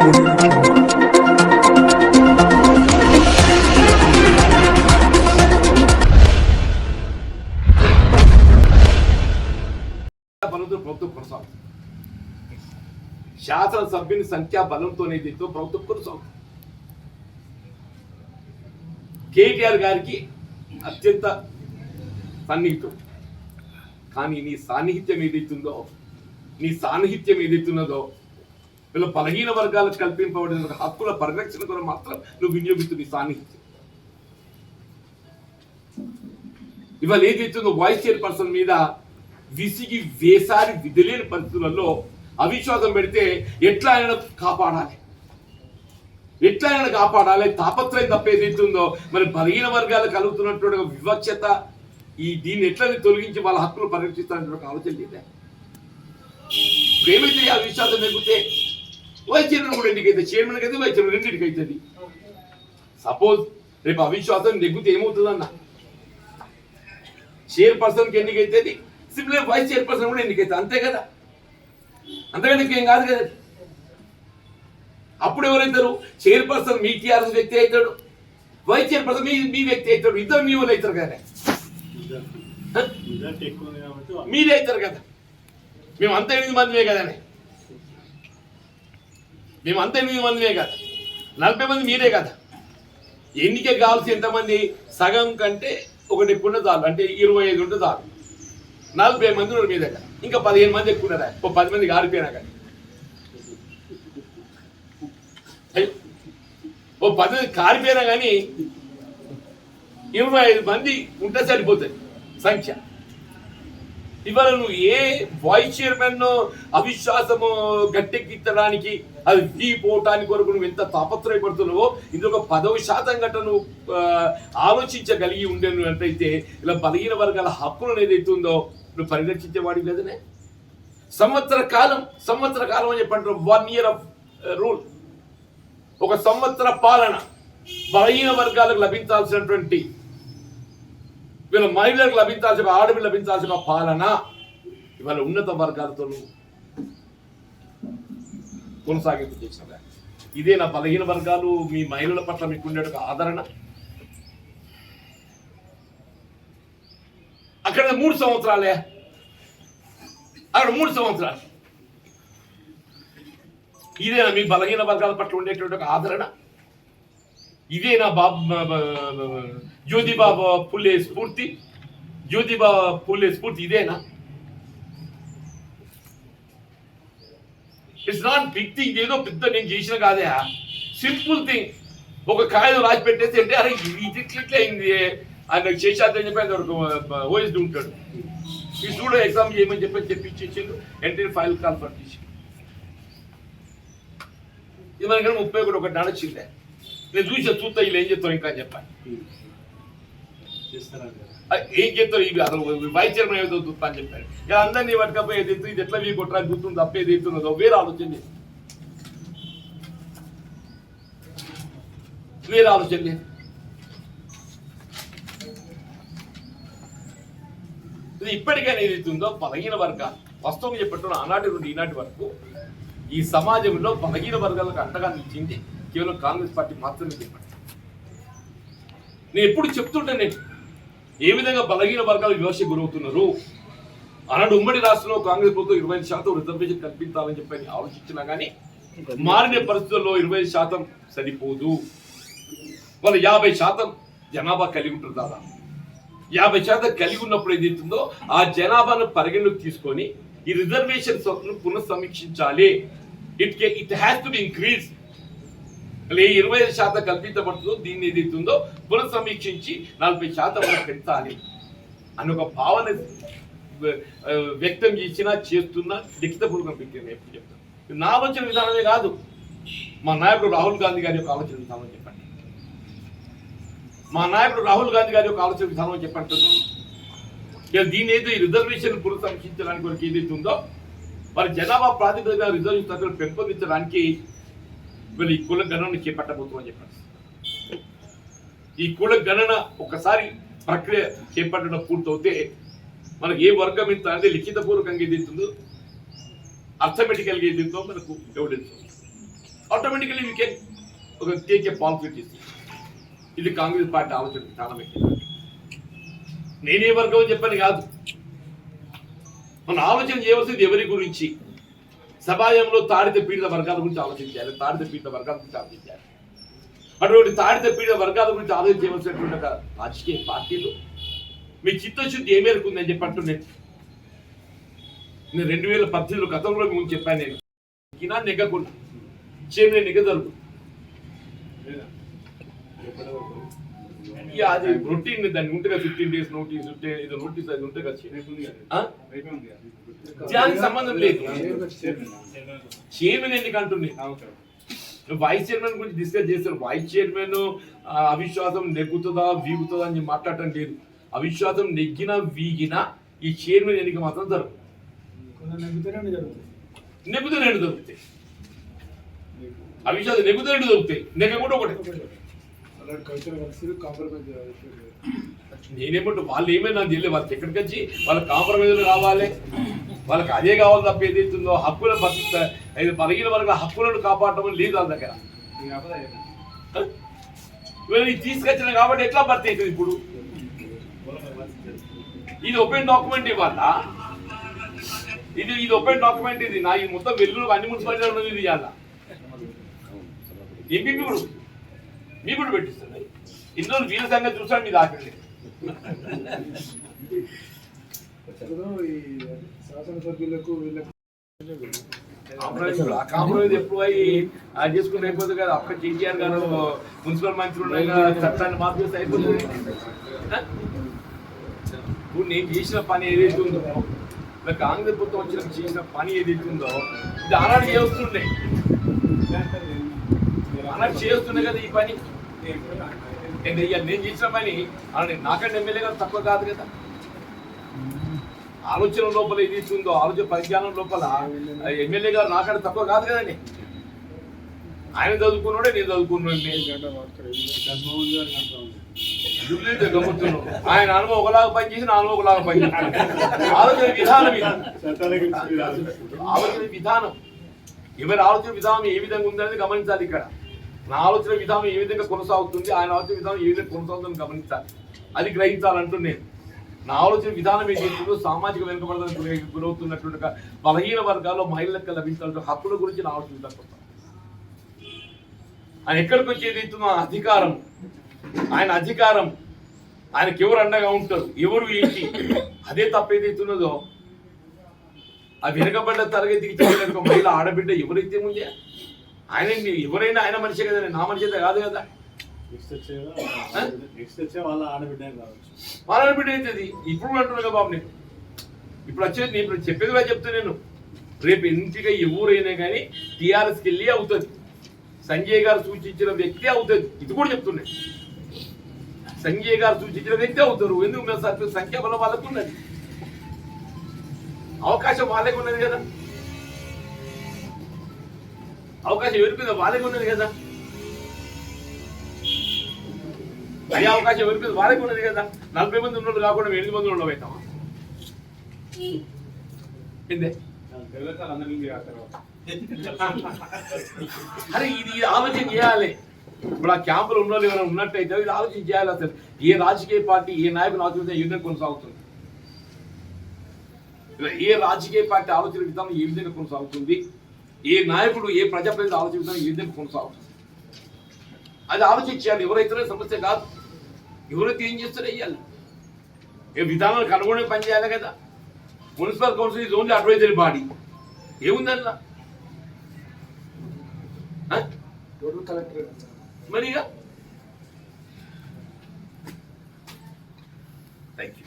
ప్రభుత్వం కొనసాగుతుంది. శాసనసభ్యుని సంఖ్యా బలంతోనే దీంతో ప్రభుత్వం కొనసాగుతుంది. కేటీఆర్ గారికి అత్యంత సన్నిహితం. కానీ నీ సాన్నిహిత్యం ఏదైతుందో, నీ సాన్నిహిత్యం ఏదైతున్నదో వీళ్ళ బలహీన వర్గాలకు కల్పింపబడిన హక్కుల పరిరక్షణ కూడా మాత్రం నువ్వు వినియోగిస్తు నీ సాన్నిహిత్యం. ఇవాళ ఏదైతుందో వైస్ చైర్పర్సన్ మీద విసిగి వేసారి విధులేని పరిస్థితులలో అవిశ్వాసం పెడితే ఎట్లా ఆయన కాపాడాలి, ఎట్లా ఆయన కాపాడాలి? తాపత్రయం తప్ప ఏదైతుందో మరి బలహీన వర్గాలకు కలుగుతున్నటువంటి వివక్షత దీన్ని ఎట్లా తొలగించి వాళ్ళ హక్కులు పరిరక్షిస్తారనే ఒక ఆలోచన లేదా? ఏమైతే ఆ విశ్వాసం నెగ్గితే వైస్ చైర్మన్ కూడా ఎన్నికైతే, చైర్మన్ అయితే వైస్ చైర్మన్ రెండింటికి అవుతుంది. సపోజ్ రేపు అవిశ్వాసం నెగ్గితే ఏమవుతుందన్న, చైర్పర్సన్కి ఎన్నికైతుంది, సిమిలర్ వైస్ చైర్పర్సన్ కూడా ఎన్నికైతుంది, అంతే కదా. అంతకంటే ఇంకేం కాదు కదా. అప్పుడు ఎవరైతారు? చైర్పర్సన్ మీ టీఆర్ఎస్ వ్యక్తి అవుతాడు, వైస్ చైర్పర్సన్ మీ వ్యక్తి అవుతాడు. ఇద్దరు మీ వాళ్ళు అవుతారు కదా, మీరే అవుతారు కదా. మేము అంత 8 మందిమే కదా, మేము అంత 8 మందిమే కదా, 40 మంది మీరే కదా. ఎన్నిక కావాల్సి ఎంతమంది? సగం కంటే ఒకటి ఎక్కువ చాలు, అంటే 25 ఉంటే చాలు. 40 మంది ఉన్నారు మీ దగ్గర, ఇంకా 15 మంది ఎక్కువ ఉన్నారా? ఓ 10 మంది ఆరిపోయినా కానీ, ఓ 10 మంది కారిపోయినా కానీ 25 మంది ఉంటే సరిపోతుంది సంఖ్య. ఇవాళ నువ్వు ఏ వైస్ చైర్మన్ అవిశ్వాసము గట్టెక్కించడానికి, అది వీపోవటానికి వరకు నువ్వు ఎంత తాపత్రయపడుతున్నావో, ఇది ఒక 10% గట్ట నువ్వు ఆలోచించగలిగి ఉండేను అంటైతే ఇలా బలహీన వర్గాల హక్కులను ఏదైతే ఉందో నువ్వు పరిరక్షించేవాడివి కదనే. సంవత్సర కాలం అని చెప్పంటారు, 1 year ఆఫ్ రూల్, ఒక సంవత్సర పాలన బలహీన వర్గాలకు లభించాల్సినటువంటి, వీళ్ళ మహిళలకు లభించాల్సిన, ఆడపిల్ల లభించాల్సిన పాలన ఇవాళ ఉన్నత వర్గాలతో కొనసాగింపు చేసిన. ఇదే నా బలహీన వర్గాలు మీ మహిళల పట్ల మీకు ఉండే ఆదరణ. అక్కడ 3 సంవత్సరాలే, అక్కడ 3 సంవత్సరాలు. ఇదేనా మీ బలహీన వర్గాల పట్ల ఉండేటువంటి ఒక ఆదరణ? ఇదేనా జ్యోతిబా ఫులే స్ఫూర్తి? జ్యోతిబా ఫులే స్ఫూర్తి ఇదేనా? ఇట్స్ నాట్ బిగ్ థింగ్, ఏదో పెద్ద నేను చేసిన కాదే, సింపుల్ థింగ్. ఒక కాగితం రాసి పెట్టేసి అంటే అరే ఇది ఇట్లా అయింది ఆయన చేసేద్దని చెప్పి ఆయన ఓఎస్డి ఉంటాడు, ఈ స్టూడెంట్ ఎగ్జామ్ చేయమని చెప్పించేసిండు, ఎంట్రీ ఫైల్ కాన్ఫర్ చేసి ఇది మనకి 31 నడిచిందే. నేను చూస్తా వీళ్ళు ఏం చేస్తావు ఇంకా చెప్పాలి, ఏం చేస్తారు ఇవి అసలు వైస్ చైర్మన్ ఏదో చూస్తా అని చెప్పారు. ఇక అందరినీ పట్టుకపోయి ఏదైతే ఇది ఎట్లా వీ కొట్టడానికి గుర్తుంది తప్ప ఏదైతున్నదో వేరే ఆలోచన లేదు, వేరే ఆలోచన లేదు. ఇది ఇప్పటికైనా ఏదైతుందో బలహీన వర్గాలు వాస్తవంగా చెప్పట్టు ఆనాటి నుండి ఈనాటి వరకు ఈ సమాజంలో బలహీన వర్గాలకు అండగా నిలిచింది కేవలం కాంగ్రెస్ పార్టీ మాత్రమే చెప్పండి. నేను ఎప్పుడు చెప్తుంటే నేను ఏ విధంగా బలహీన వర్గాలు వివక్ష గురవుతున్నారు. ఆనాడు ఉమ్మడి రాష్ట్రంలో కాంగ్రెస్ ప్రభుత్వం 25% రిజర్వేషన్ కల్పించాలని చెప్పని ఆలోచించినా కానీ మారిన పరిస్థితుల్లో 25% సరిపోదు. వాళ్ళు 50% జనాభా కలిగి ఉంటారు. దాదాపు 50% కలిగి ఉన్నప్పుడు ఏదైతుందో ఆ జనాభాను పరిగణలోకి తీసుకొని ఈ రిజర్వేషన్ పునఃసమీక్షించాలి. It has to be increase. 25% కల్పించబడుతుందో దీన్ని ఏదైతుందో పునఃసమీక్షించి 40% పెంచాలి అని ఒక భావన వ్యక్తం చేసినా చేస్తున్నా లిఖితపూర్వకం వ్యక్తం ఎప్పుడు చెప్తాను. నా ఆలోచన విధానమే కాదు, మా నాయకుడు రాహుల్ గాంధీ గారి యొక్క ఆలోచన విధానం చెప్పండి. మా నాయకుడు రాహుల్ గాంధీ గారి యొక్క ఆలోచన విధానం చెప్పండి. దీని ఏదో ఈ రిజర్వేషన్ పునఃసమీక్షించడానికి వరకు ఏదైతే ఉందో మరి జనాభా ప్రాతిపదికన రిజర్వేషన్ పెంపొందించడానికి వీళ్ళు ఈ కుల గణన చేపట్టబోతుందని చెప్పండి. ఈ కుల గణన ఒకసారి ప్రక్రియ చేపట్టడం పూర్తవుతే మనకు ఏ వర్గం ఇంత అంటే లిఖితపూర్వకంగా ఏదైతుందో అర్థమెటికల్గా ఏదైతుందో మనకు ఎవిడెన్స్ ఆటోమేటికలీ వీ కెన్ ఒక టేక్ ఏ పాలిటిక్స్. ఇది కాంగ్రెస్ పార్టీ ఆలోచన విధానం. నేనే వర్గం చెప్పని కాదు, మనం ఆలోచన చేయవలసింది ఎవరి గురించి? సమాజంలో తాడిత పీడిత వర్గాల గురించి ఆలోచించాలి, తాడిత పీడిత వర్గాల గురించి ఆలోచించాలి. అటువంటి తాడిత పీడిత వర్గాల గురించి ఆలోచన చేయవలసినటువంటి ఒక రాజకీయ పార్టీలు మీ చిత్తశుద్ధి ఏ మేరకు ఉందని చెప్పట్టు నేను 2018 గతంలో ముందు చెప్పాను. నేను కినా నెగ్గకుండా చేమే నెగ్గదలుగు అది రొటీన్ దాన్ని ఉంటే 15 days నోటీస్ ఉంటే ఇది నోటీస్ అది ఉంటే దానికి సంబంధం లేదు. చైర్మన్ ఎన్నిక అంటుంది, వైస్ చైర్మన్ గురించి డిస్కస్ చేస్తారు. వైస్ చైర్మన్ అవిశ్వాసం నెగ్గుతుందా వీగుతుందా అని మాట్లాడటం లేదు. అవిశ్వాసం నెగ్గినా వీగినా ఈ చైర్మన్ ఎన్నిక మాత్రం జరుగుతుంది. నెగ్గుతూ రెండు దొరుకుతాయి, అవిశ్వాసం నెగ్గుతూ రెండు దొరుకుతాయి, నెగ్గ కూడా ఒకటే. నేనేమంటూ వాళ్ళు ఏమైనా నాకు తెలియదు, వాళ్ళకి ఎక్కడికి వచ్చి వాళ్ళకి కాంప్రమైజ్లు కావాలి, వాళ్ళకి అదే కావాలి తప్ప ఏదైతుందో హక్కుల బలహీన వర్గాల హక్కులను కాపాడటం లేదు వాళ్ళ దగ్గర. ఇవాళ తీసుకొచ్చిన కాబట్టి ఎట్లా భర్తీ అవుతుంది? ఇప్పుడు ఇది ఓపెన్ డాక్యుమెంట్ ఇవ్వాల, ఇది ఓపెన్ డాక్యుమెంట్. ఇది నా ఈ మొత్తం వెలుగులో అన్ని మున్సిపాలిటీలు ఉన్నది. ఇది ఇవ్వాల ఎంపీ కూడా మీ కూడా పెట్టిస్తుంది. ఇందులో వీళ్ళ సంగతి చూసాడు మీరు ఆఖరి కాంప్రమైజ్ ఎప్పుడు అయ్యి చేసుకుంటే అయిపోతుంది కదా. అప్పుడు కేసీఆర్ గారు మున్సిపల్ మంత్రులు చట్టాన్ని మార్పు చేస్తే అయిపోతుంది. ఇప్పుడు నేను చేసిన పని ఏదైతే ఉందో, కాంగ్రెస్ ప్రభుత్వం వచ్చిన చేసిన పని ఏదైతే ఉందో ఇది ఆనాడు చేస్తుండే, ఆనాడు చేస్తుండే కదా ఈ పని. నేను చేసిన పని అలాంటి నాకంటే ఎమ్మెల్యే గారు తక్కువ కాదు కదా. ఆలోచన లోపల ఏది ఉందో, ఆలోచన పరిజ్ఞానం లోపల ఎమ్మెల్యే గారు నాకంటే తక్కువ కాదు కదండి. ఆయన చదువుకున్నాడే, నేను చదువుకున్నాడు. ఆయన అనుభవం ఒకలాగా పనిచేసి నా అనుభవం ఒకలాగా పనిచేసి ఆలోచన విధానం ఆలోచన విధానం ఎవరి ఆలోచన విధానం ఏ విధంగా ఉందనేది గమనించాలి. ఇక్కడ నా ఆలోచన విధానం ఏ విధంగా కొనసాగుతుంది, ఆయన ఆలోచన విధానం ఏ విధంగా కొనసాగుతుందని గమనించాలి. అది గ్రహించాలంటూ నేను నా ఆలోచన విధానం ఏదైతుందో సామాజిక వెనుకబడడానికి గురవుతున్నటువంటి బలహీన వర్గాల్లో మహిళలకు లభించాల్సిన హక్కుల గురించి నా ఆలోచన విధానం. ఆయన ఎక్కడికి వచ్చి ఏదైతుందో అధికారం, ఆయన అధికారం, ఆయనకి ఎవరు అండగా ఉంటారు, ఎవరు ఏంటి, అదే తప్ప ఏదైతున్నదో ఆ వెనుకబడ్డ తరగతికి చెందిన మహిళ ఆడబిడ్డ ఎవరైతే ముందే ఆయన ఎవరైనా ఆయన మనిషే కదా, నా మనిషి అయితే కాదు కదా. వాళ్ళ ఆడబిడ్డ అవుతుంది. ఇప్పుడు అంటున్నా బాబు, నేను ఇప్పుడు వచ్చేది నేను ఇప్పుడు చెప్పేది కూడా చెప్తా. నేను రేపు ఎంపిక ఎవరైనా కానీ టీఆర్ఎస్కి వెళ్ళి అవుతుంది. సంజయ్ గారు సూచించిన వ్యక్తి అవుతుంది. ఇది కూడా చెప్తున్నాయి, సంజయ్ గారు సూచించిన వ్యక్తి అవుతారు. ఎందుకు మేము సంఖ్యాబలం వాళ్ళకు ఉన్నది, అవకాశం వాళ్ళకి ఉన్నది కదా, అవకాశం ఎవరిపోయిందో వాళ్ళకి ఉన్నది కదా, అయ్యే అవకాశం ఎవరిపోయింది వాళ్ళకి ఉన్నది కదా. 40 మంది ఉన్నోళ్ళు కాకుండా 8 మంది ఉన్నోళ్ళు అవుతామా? అరే ఇది ఆలోచన చేయాలి. ఇప్పుడు ఆ క్యాంపులు ఉన్నోళ్ళు ఎవరైనా ఉన్నట్టయితే ఇది ఆలోచన చేయాలి. అసలు ఏ రాజకీయ పార్టీ ఏ నాయకుని ఆలోచన ఏ విధంగా కొనసాగుతుంది, ఏ రాజకీయ పార్టీ ఆలోచన విధానం ఏ విధంగా కొనసాగుతుంది, ఏ నాయకుడు ఏ ప్రజాప్రతినిధి ఆలోచన విధానం ఏ విధంగా కొనసాగుతుంది, అది ఆలోచించాలి. ఎవరైతే సమస్య కాదు, ఎవరైతే ఏం చేస్తారో వేయాలి. ఏ విధానాలకు అనుగుణంగా పనిచేయాలి కదా. Municipal council is only advisory body, ఏముందన్నా మరిగా. Thank you.